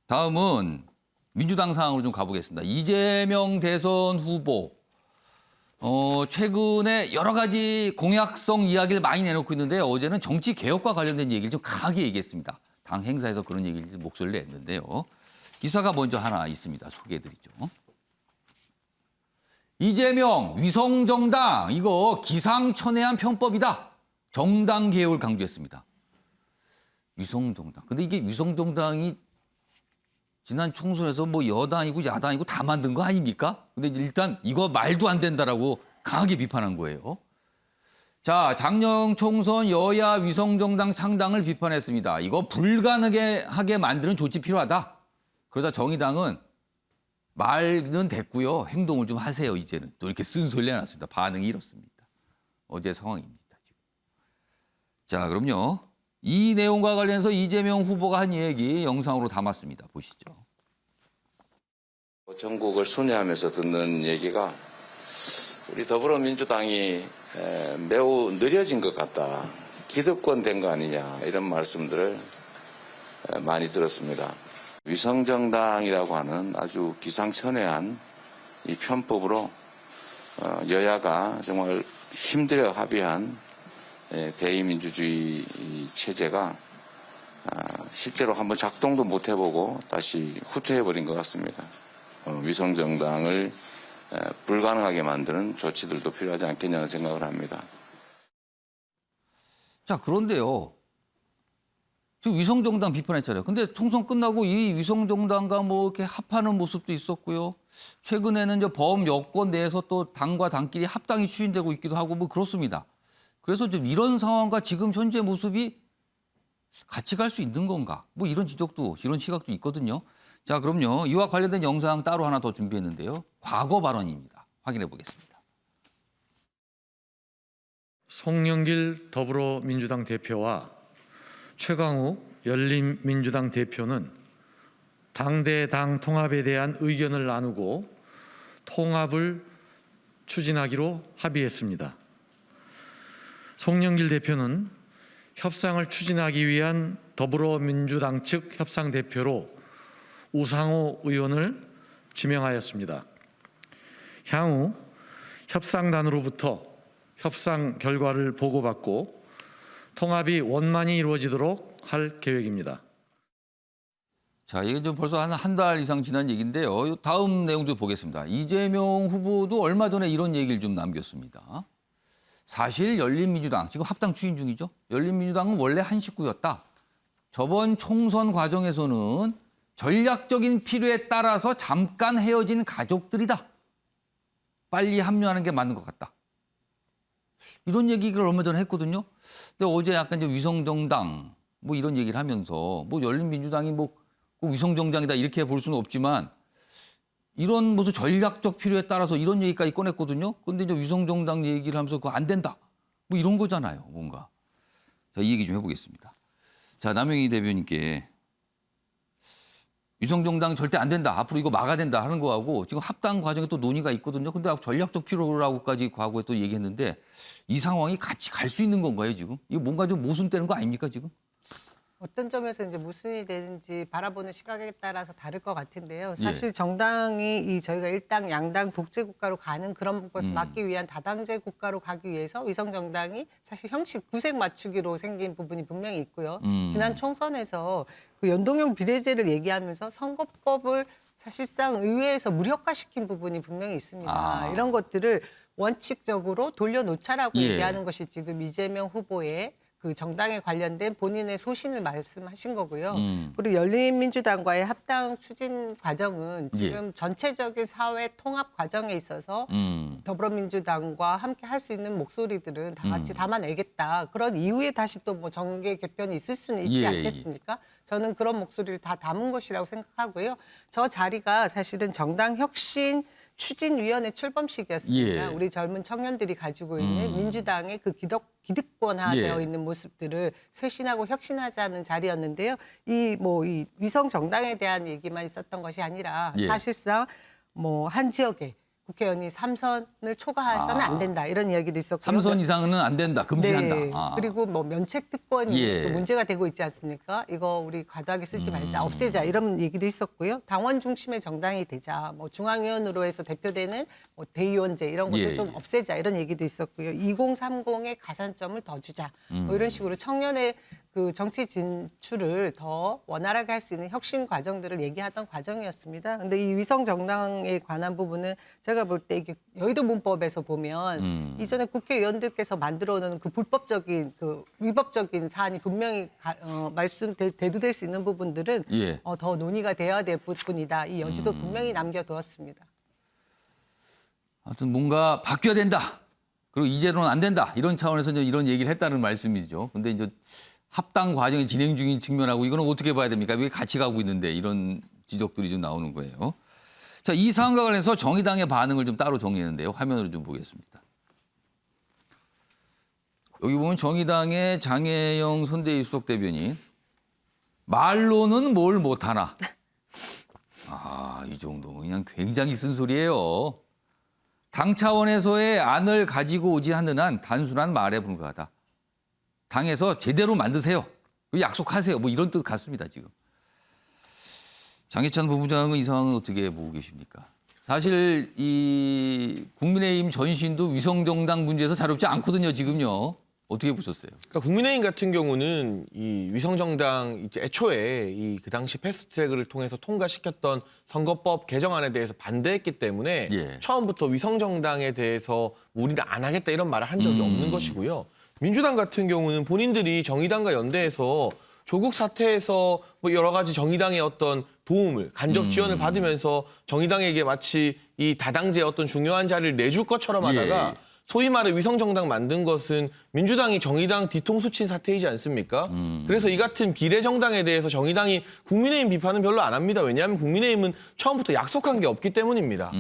다음은 민주당 상황으로 좀 가보겠습니다. 이재명 대선 후보. 최근에 여러 가지 공약성 이야기를 많이 내놓고 있는데 어제는 정치 개혁과 관련된 얘기를 좀 강하게 얘기했습니다. 당 행사에서 그런 얘기를 좀 목소리를 냈는데요. 기사가 먼저 하나 있습니다. 소개해드리죠. 이재명 위성정당 이거 기상천외한 편법이다. 정당 개혁을 강조했습니다. 위성정당. 근데 이게 위성정당이 지난 총선에서 뭐 여당이고 야당이고 다 만든 거 아닙니까? 근데 일단 이거 말도 안 된다라고 강하게 비판한 거예요. 자, 작년 총선 여야 위성정당 창당을 비판했습니다. 이거 불가능하게 만드는 조치 필요하다. 그러다 정의당은 말은 됐고요. 행동을 좀 하세요, 이제는. 또 이렇게 쓴소리 내놨습니다. 반응이 이렇습니다. 어제 상황입니다, 지금. 자, 그럼요. 이 내용과 관련해서 이재명 후보가 한 얘기 영상으로 담았습니다. 보시죠. 전국을 순회하면서 듣는 얘기가 우리 더불어민주당이 매우 느려진 것 같다. 기득권 된 거 아니냐 이런 말씀들을 많이 들었습니다. 위성정당이라고 하는 아주 기상천외한 이 편법으로 여야가 정말 힘들어 합의한 대의민주주의 체제가 실제로 한번 작동도 못 해보고 다시 후퇴해버린 것 같습니다. 위성정당을 불가능하게 만드는 조치들도 필요하지 않겠냐는 생각을 합니다. 자, 그런데요. 지금 위성정당 비판했잖아요. 근데 총선 끝나고 이 위성정당과 뭐 이렇게 합하는 모습도 있었고요. 최근에는 이제 범여권 내에서 또 당과 당끼리 합당이 추진되고 있기도 하고 뭐 그렇습니다. 그래서 좀 이런 상황과 지금 현재 모습이 같이 갈 수 있는 건가? 뭐 이런 지적도, 이런 시각도 있거든요. 자, 그럼요. 이와 관련된 영상 따로 하나 더 준비했는데요. 과거 발언입니다. 확인해 보겠습니다. 송영길 더불어민주당 대표와 최강욱 열린민주당 대표는 당대당 통합에 대한 의견을 나누고 통합을 추진하기로 합의했습니다. 송영길 대표는 협상을 추진하기 위한 더불어민주당 측 협상대표로 우상호 의원을 지명하였습니다. 향후 협상단으로부터 협상 결과를 보고받고 통합이 원만히 이루어지도록 할 계획입니다. 자, 이게 좀 벌써 한 달 이상 지난 얘기인데요. 다음 내용 좀 보겠습니다. 이재명 후보도 얼마 전에 이런 얘기를 좀 남겼습니다. 사실 열린민주당, 지금 합당 추진 중이죠. 열린민주당은 원래 한 식구였다. 저번 총선 과정에서는 전략적인 필요에 따라서 잠깐 헤어진 가족들이다. 빨리 합류하는 게 맞는 것 같다. 이런 얘기를 얼마 전에 했거든요. 근데 어제 약간 이제 위성정당 뭐 이런 얘기를 하면서 뭐 열린민주당이 뭐 위성정당이다 이렇게 볼 수는 없지만 이런 무슨 전략적 필요에 따라서 이런 얘기까지 꺼냈거든요. 근데 이제 위성정당 얘기를 하면서 그거 안 된다. 뭐 이런 거잖아요, 뭔가. 자, 이 얘기 좀 해보겠습니다. 자, 남영희 대변인께 위성정당 절대 안 된다. 앞으로 이거 막아야 된다 하는 거하고 지금 합당 과정에 또 논의가 있거든요. 근데 전략적 필요라고까지 과거에 또 얘기했는데 이 상황이 같이 갈 수 있는 건가요, 지금? 이거 뭔가 좀 모순되는 거 아닙니까, 지금? 어떤 점에서 이제 모순이 되는지 바라보는 시각에 따라서 다를 것 같은데요. 사실 정당이 저희가 일당 양당 독재 국가로 가는 그런 것을 막기 위한 다당제 국가로 가기 위해서 위성 정당이 사실 형식 구색 맞추기로 생긴 부분이 분명히 있고요. 지난 총선에서 그 연동형 비례제를 얘기하면서 선거법을 사실상 의회에서 무력화시킨 부분이 분명히 있습니다. 이런 것들을 원칙적으로 돌려놓자라고 얘기하는 것이 지금 이재명 후보의 그 정당에 관련된 본인의 소신을 말씀하신 거고요. 그리고 열린민주당과의 합당 추진 과정은 지금 전체적인 사회 통합 과정에 있어서 더불어민주당과 함께 할 수 있는 목소리들은 다 같이 담아내겠다. 그런 이후에 다시 또 뭐 정계 개편이 있을 수는 있지 않겠습니까? 저는 그런 목소리를 다 담은 것이라고 생각하고요. 저 자리가 사실은 정당 혁신 추진위원회 출범식이었습니다. 우리 젊은 청년들이 가지고 있는 민주당의 그 기득권화되어 있는 모습들을 쇄신하고 혁신하자는 자리였는데요. 이 위성 정당에 대한 얘기만 있었던 것이 아니라 사실상 뭐 한 지역에 국회의원이 3선을 초과해서는 안 된다 이런 이야기도 있었고요. 3선 이상은 안 된다. 금지한다. 네. 그리고 그리고 뭐 면책 특권이 예. 또 문제가 되고 있지 않습니까? 이거 우리 과도하게 쓰지 말자, 없애자 이런 얘기도 있었고요. 당원 중심의 정당이 되자, 뭐 중앙위원으로 해서 대표되는 뭐 대의원제 이런 것도 예. 좀 없애자 이런 얘기도 있었고요. 2030의 가산점을 더 주자, 뭐 이런 식으로 청년의 그 정치 진출을 더 원활하게 할 수 있는 혁신 과정들을 얘기하던 과정이었습니다. 근데 이 위성 정당에 관한 부분은 제가 볼 때 이게 여의도 문법에서 보면 이전에 국회의원들께서 만들어 놓은 그 불법적인 그 위법적인 사안이 분명히 대두될 수 있는 부분들은 예. 더 논의가 되어야 될 부분이다. 이 여지도 분명히 남겨두었습니다. 하여튼 뭔가 바뀌어야 된다. 그리고 이제로는 안 된다. 이런 차원에서 이제 이런 얘기를 했다는 말씀이죠. 근데 이제 합당 과정이 진행 중인 측면하고 이거는 어떻게 봐야 됩니까? 왜 같이 가고 있는데 이런 지적들이 좀 나오는 거예요. 자, 이 사안과 관련해서 정의당의 반응을 좀 따로 정리했는데요. 화면으로 좀 보겠습니다. 여기 보면 정의당의 장혜영 선대위 수석 대변인 말로는 뭘 못하나. 이 정도면 그냥 굉장히 쓴소리예요. 당 차원에서의 안을 가지고 오지 않는 한 단순한 말에 불과하다. 당에서 제대로 만드세요. 약속하세요. 뭐 이런 뜻 같습니다, 지금. 장해찬 본부장은 이 상황은 어떻게 보고 계십니까? 사실 이 국민의힘 전신도 위성정당 문제에서 자유롭지 않거든요, 지금요. 어떻게 보셨어요? 그러니까 국민의힘 같은 경우는 이 위성정당 이제 애초에 그 당시 패스트트랙을 통해서 통과시켰던 선거법 개정안에 대해서 반대했기 때문에 예. 처음부터 위성정당에 대해서 우리는 안 하겠다 이런 말을 한 적이 없는 것이고요. 민주당 같은 경우는 본인들이 정의당과 연대해서 조국 사태에서 뭐 여러 가지 정의당의 어떤 도움을 간접 지원을 받으면서 정의당에게 마치 이 다당제의 어떤 중요한 자리를 내줄 것처럼 하다가 예. 소위 말해 위성정당 만든 것은 민주당이 정의당 뒤통수 친 사태이지 않습니까? 그래서 이 같은 비례정당에 대해서 정의당이 국민의힘 비판은 별로 안 합니다. 왜냐하면 국민의힘은 처음부터 약속한 게 없기 때문입니다.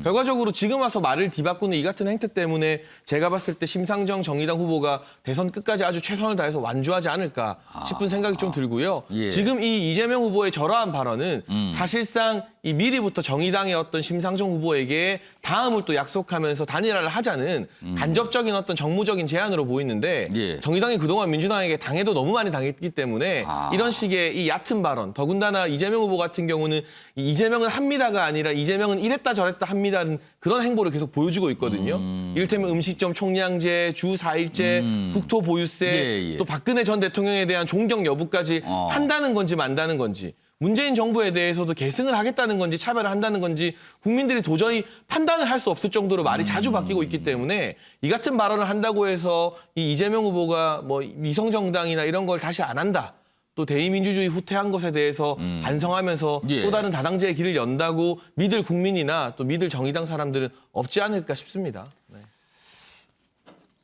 결과적으로 지금 와서 말을 뒤바꾸는 이 같은 행태 때문에 제가 봤을 때 심상정 정의당 후보가 대선 끝까지 아주 최선을 다해서 완주하지 않을까 싶은 생각이 좀 들고요. 예. 지금 이 이재명 후보의 저러한 발언은 사실상 이 미리부터 정의당의 어떤 심상정 후보에게 다음을 또 약속하면서 단일화를 하자는 간접적인 어떤 정무적인 제안으로 보이는데 예. 정의당이 그동안 민주당에게 당해도 너무 많이 당했기 때문에 이런 식의 이 얕은 발언, 더군다나 이재명 후보 같은 경우는 이재명은 합니다가 아니라 이재명은 이랬다 저랬다 합니다는 그런 행보를 계속 보여주고 있거든요. 이를테면 음식점 총량제, 주 4일제, 국토보유세, 예, 예. 또 박근혜 전 대통령에 대한 존경 여부까지 한다는 건지 만다는 건지 문재인 정부에 대해서도 계승을 하겠다는 건지 차별을 한다는 건지 국민들이 도저히 판단을 할 수 없을 정도로 말이 자주 바뀌고 있기 때문에 이 같은 발언을 한다고 해서 이 이재명 후보가 뭐 위성정당이나 이런 걸 다시 안 한다. 또 대의민주주의 후퇴한 것에 대해서 반성하면서 예. 또 다른 다당제의 길을 연다고 믿을 국민이나 또 믿을 정의당 사람들은 없지 않을까 싶습니다. 네.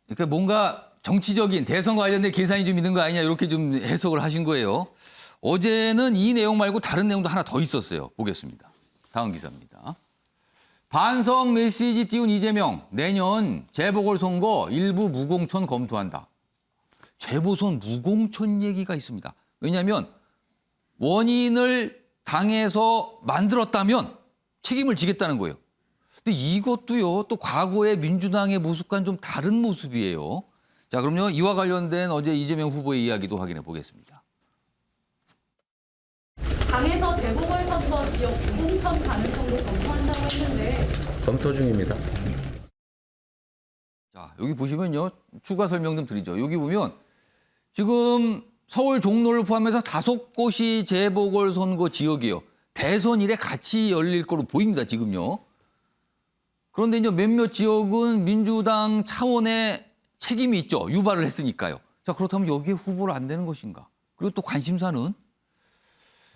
그러니까 뭔가 정치적인 대선 관련된 계산이 좀 있는 거 아니냐 이렇게 좀 해석을 하신 거예요. 어제는 이 내용 말고 다른 내용도 하나 더 있었어요. 보겠습니다. 다음 기사입니다. 반성 메시지 띄운 이재명. 내년 재보궐선거 일부 무공천 검토한다. 재보선 무공천 얘기가 있습니다. 왜냐하면 원인을 당에서 만들었다면 책임을 지겠다는 거예요. 근데 이것도요, 또 과거의 민주당의 모습과는 좀 다른 모습이에요. 자, 그럼요, 이와 관련된 어제 이재명 후보의 이야기도 확인해 보겠습니다. 당에서 재보궐선거 지역 무공천 가능성도 검토한다고 했는데 검토 중입니다. 자, 여기 보시면요, 추가 설명 좀 드리죠. 여기 보면 지금 서울 종로를 포함해서 5곳이 재보궐선거 지역이에요. 대선 일에 같이 열릴 거로 보입니다, 지금요. 그런데 이제 몇몇 지역은 민주당 차원의 책임이 있죠. 유발을 했으니까요. 자, 그렇다면 여기에 후보를 안 되는 것인가? 그리고 또 관심사는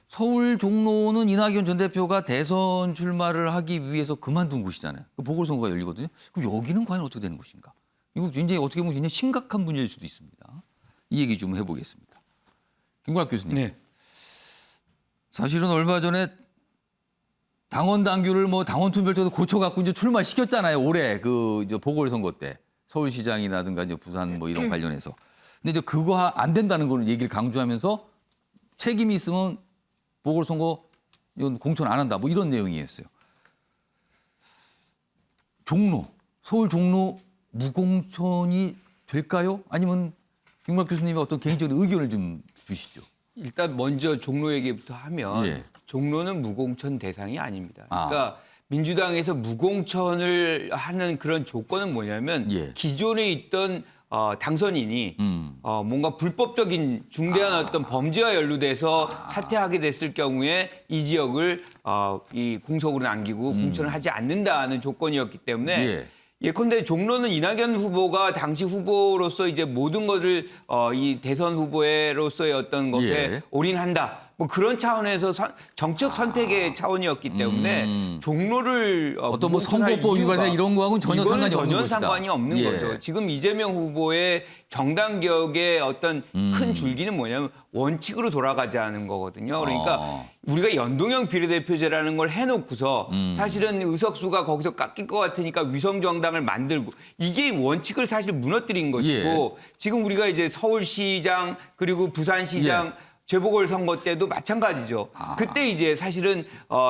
서울 종로는 이낙연 전 대표가 대선 출마를 하기 위해서 그만둔 곳이잖아요. 그 보궐선거가 열리거든요. 그럼 여기는 과연 어떻게 되는 것인가? 이거 굉장히 어떻게 보면 굉장히 심각한 문제일 수도 있습니다. 이 얘기 좀 해보겠습니다. 김구락 교수님. 네. 사실은 얼마 전에 당원 당규를 뭐 당원 투표제도 고쳐갖고 이제 출마시켰잖아요. 올해 그 이제 보궐선거 때 서울시장이라든가 이제 부산 뭐 이런 관련해서. 근데 이제 그거 안 된다는 걸 얘기를 강조하면서 책임이 있으면 보궐선거 이건 공천 안 한다. 뭐 이런 내용이었어요. 종로, 서울 종로 무공천이 될까요? 아니면 김구라 교수님의 어떤 개인적인 의견을 좀 주시죠. 일단 먼저 종로 얘기부터 하면 예. 종로는 무공천 대상이 아닙니다. 그러니까 민주당에서 무공천을 하는 그런 조건은 뭐냐면 예. 기존에 있던 당선인이 뭔가 불법적인 중대한 어떤 범죄와 연루돼서 사퇴하게 됐을 경우에 이 지역을 이 공석으로 남기고 공천을 하지 않는다는 조건이었기 때문에 예. 예컨대 종로는 이낙연 후보가 당시 후보로서 이제 모든 것을 이 대선 후보로서의 어떤 것에 예. 올인한다. 뭐 그런 차원에서 정책 선택의 차원이었기 때문에 종로를 어떤 뭐 무공천할 선거법 이유가 위반이나 이런 거하고는 전혀 이거는 상관이 없는 전혀 것이다. 상관이 없는 예. 거죠. 지금 이재명 후보의 정당 개혁의 어떤 큰 줄기는 뭐냐면 원칙으로 돌아가자는 거거든요. 그러니까 우리가 연동형 비례대표제라는 걸 해놓고서 사실은 의석수가 거기서 깎일 것 같으니까 위성정당을 만들고 이게 원칙을 사실 무너뜨린 것이고 지금 우리가 이제 서울시장 그리고 부산시장 재보궐선거 때도 마찬가지죠. 그때 이제 사실은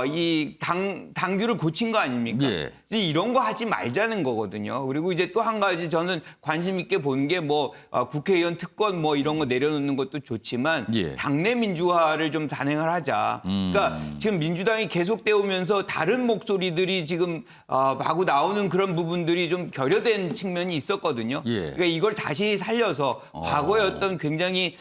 이 당규를 고친 거 아닙니까? 예. 이제 이런 거 하지 말자는 거거든요. 그리고 이제 또 한 가지 저는 관심 있게 본 게 뭐 국회의원 특권 뭐 이런 거 내려놓는 것도 좋지만 예. 당내 민주화를 좀 단행을 하자. 그러니까 지금 민주당이 계속되어 오면서 다른 목소리들이 지금 마구 나오는 그런 부분들이 좀 결여된 측면이 있었거든요. 예. 그러니까 이걸 다시 살려서 과거의 어떤 굉장히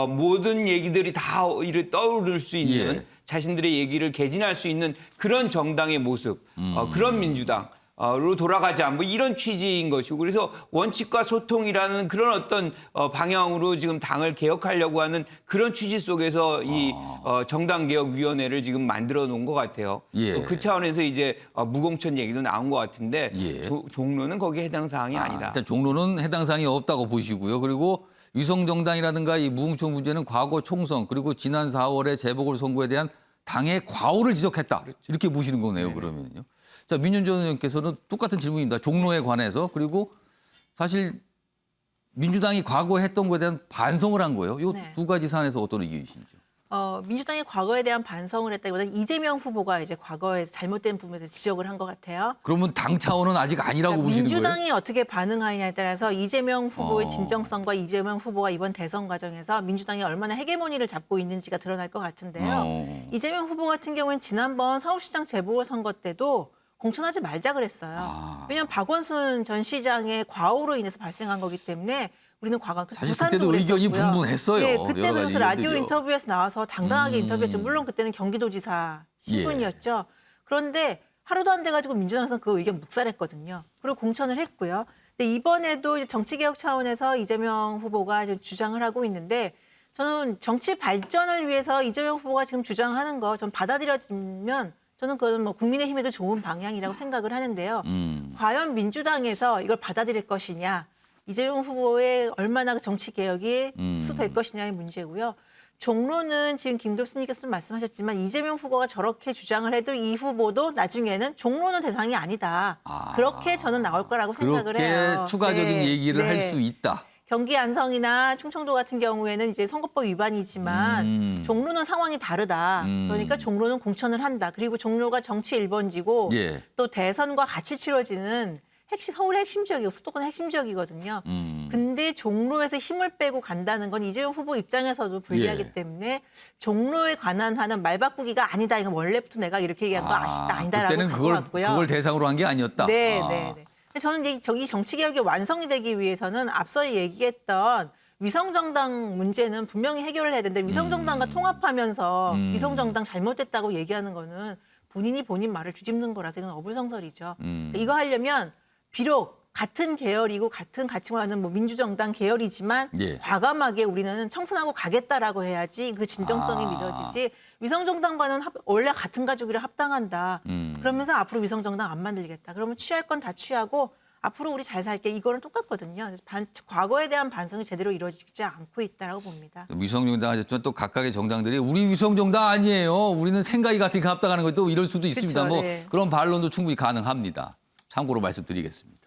모든 얘기들이 다 이를 떠오를 수 있는 예. 자신들의 얘기를 개진할 수 있는 그런 정당의 모습, 그런 민주당으로 돌아가자 뭐 이런 취지인 것이고 그래서 원칙과 소통이라는 그런 어떤 방향으로 지금 당을 개혁하려고 하는 그런 취지 속에서 이 정당개혁위원회를 지금 만들어 놓은 것 같아요. 예. 그 차원에서 이제 무공천 얘기도 나온 것 같은데 예. 종로는 거기에 해당 사항이 아니다. 일단 종로는 해당 사항이 없다고 보시고요. 그리고 위성정당이라든가 이 무공천 문제는 과거 총선 그리고 지난 4월의 재보궐선거에 대한 당의 과오를 지적했다. 이렇게 보시는 거네요. 그러면요. 자, 민윤전 의원께서는 똑같은 질문입니다. 종로에 관해서 그리고 사실 민주당이 과거에 했던 거에 대한 반성을 한 거예요. 이 네. 두 가지 사안에서 어떤 의견이신지요? 민주당이 과거에 대한 반성을 했다기보다는 이재명 후보가 이제 과거에 잘못된 부분에 대해서 지적을 한 것 같아요. 그러면 당 차원은 아직 아니라고 그러니까 보시는 민주당이 거예요? 어떻게 반응하느냐에 따라서 이재명 후보의 진정성과 이재명 후보가 이번 대선 과정에서 민주당이 얼마나 헤게모니를 잡고 있는지가 드러날 것 같은데요. 이재명 후보 같은 경우는 지난번 서울시장 재보궐선거 때도 공천하지 말자 그랬어요. 왜냐하면 박원순 전 시장의 과오로 인해서 발생한 거기 때문에 우리는 과거 사실 부산도 그때도 의견이 그랬었고요. 분분했어요. 네, 여러 그때 가지 그래서 라디오 이유들이요. 인터뷰에서 나와서 당당하게 인터뷰했죠. 물론 그때는 경기도지사 신분이었죠. 그런데 하루도 안 돼가지고 민주당에서는 그 의견 묵살했거든요. 그리고 공천을 했고요. 근데 이번에도 정치개혁 차원에서 이재명 후보가 지금 주장을 하고 있는데 저는 정치 발전을 위해서 이재명 후보가 지금 주장하는 거 전 받아들여지면 저는 그건 뭐 국민의힘에도 좋은 방향이라고 생각을 하는데요. 과연 민주당에서 이걸 받아들일 것이냐, 이재명 후보의 얼마나 정치 개혁이 흡수될 것이냐의 문제고요. 종로는 지금 김 교수님께서 말씀하셨지만 이재명 후보가 저렇게 주장을 해도 이 후보도 나중에는 종로는 대상이 아니다. 그렇게 저는 나올 거라고 생각을 해요. 그렇게 추가적인 네, 얘기를 네. 할 수 있다. 경기 안성이나 충청도 같은 경우에는 이제 선거법 위반이지만 종로는 상황이 다르다. 그러니까 종로는 공천을 한다. 그리고 종로가 정치 1번지고 예. 또 대선과 같이 치러지는 서울의 핵심지역이고 수도권의 핵심지역이거든요. 근데 종로에서 힘을 빼고 간다는 건 이재명 후보 입장에서도 불리하기 예. 때문에 종로에 관한 하는 말 바꾸기가 아니다. 이건 원래부터 내가 이렇게 얘기한 거 아니다라고 그때는 갈 것 같고요. 그걸 대상으로 한 게 아니었다. 네, 아. 네, 네. 근데 저는 이 정치 개혁이 완성이 되기 위해서는 앞서 얘기했던 위성정당 문제는 분명히 해결을 해야 되는데 위성정당과 통합하면서 위성정당 잘못됐다고 얘기하는 거는 본인이 본인 말을 뒤집는 거라서 이건 어불성설이죠. 이거 하려면 비록 같은 계열이고 같은 가치관을 하는 뭐 민주정당 계열이지만 예. 과감하게 우리는 청산하고 가겠다라고 해야지 그 진정성이 믿어지지 위성정당과는 원래 같은 가족이라 합당한다. 그러면서 앞으로 위성정당 안 만들겠다. 그러면 취할 건 다 취하고 앞으로 우리 잘 살게 이거는 똑같거든요. 그래서 과거에 대한 반성이 제대로 이루어지지 않고 있다라고 봅니다. 위성정당 하셨지만 또 각각의 정당들이 우리 위성정당 아니에요. 우리는 생각이 같으니까 합당하는 거 또 이럴 수도 있습니다. 그쵸, 뭐 네. 그런 반론도 충분히 가능합니다. 참고로 말씀드리겠습니다.